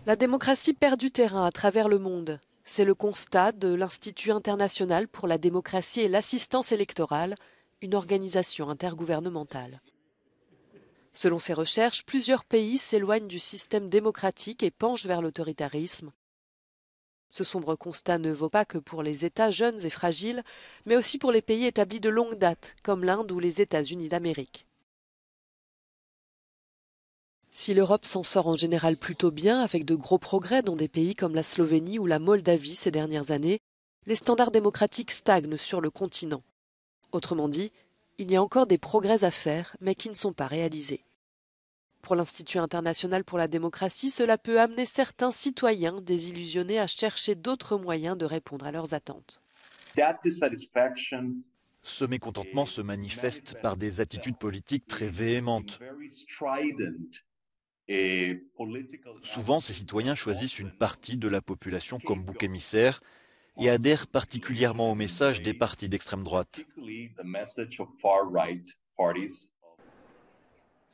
La démocratie perd du terrain à travers le monde. C'est le constat de l'Institut international pour la démocratie et l'assistance électorale, une organisation intergouvernementale. Selon ses recherches, plusieurs pays s'éloignent du système démocratique et penchent vers l'autoritarisme. Ce sombre constat ne vaut pas que pour les États jeunes et fragiles, mais aussi pour les pays établis de longue date, comme l'Inde ou les États-Unis d'Amérique. Si l'Europe s'en sort en général plutôt bien, avec de gros progrès dans des pays comme la Slovénie ou la Moldavie ces dernières années, les standards démocratiques stagnent sur le continent. Autrement dit, il y a encore des progrès à faire, mais qui ne sont pas réalisés. Pour l'Institut international pour la démocratie, cela peut amener certains citoyens désillusionnés à chercher d'autres moyens de répondre à leurs attentes. Ce mécontentement se manifeste par des attitudes politiques très véhémentes. Souvent, ces citoyens choisissent une partie de la population comme bouc émissaire et adhèrent particulièrement au message des partis d'extrême droite.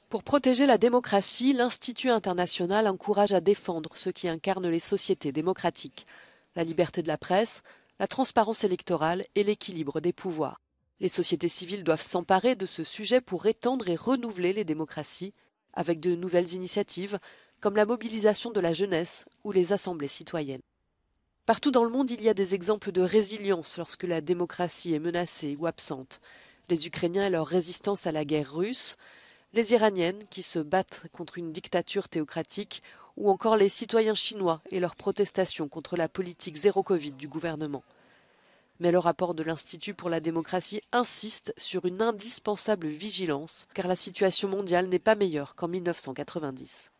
Pour protéger la démocratie, l'Institut international encourage à défendre ceux qui incarnent les sociétés démocratiques, la liberté de la presse, la transparence électorale et l'équilibre des pouvoirs. Les sociétés civiles doivent s'emparer de ce sujet pour étendre et renouveler les démocraties, avec de nouvelles initiatives, comme la mobilisation de la jeunesse ou les assemblées citoyennes. Partout dans le monde, il y a des exemples de résilience lorsque la démocratie est menacée ou absente. Les Ukrainiens et leur résistance à la guerre russe, les Iraniennes qui se battent contre une dictature théocratique, ou encore les citoyens chinois et leurs protestations contre la politique zéro Covid du gouvernement. Mais le rapport de l'Institut pour la démocratie insiste sur une indispensable vigilance, car la situation mondiale n'est pas meilleure qu'en 1990.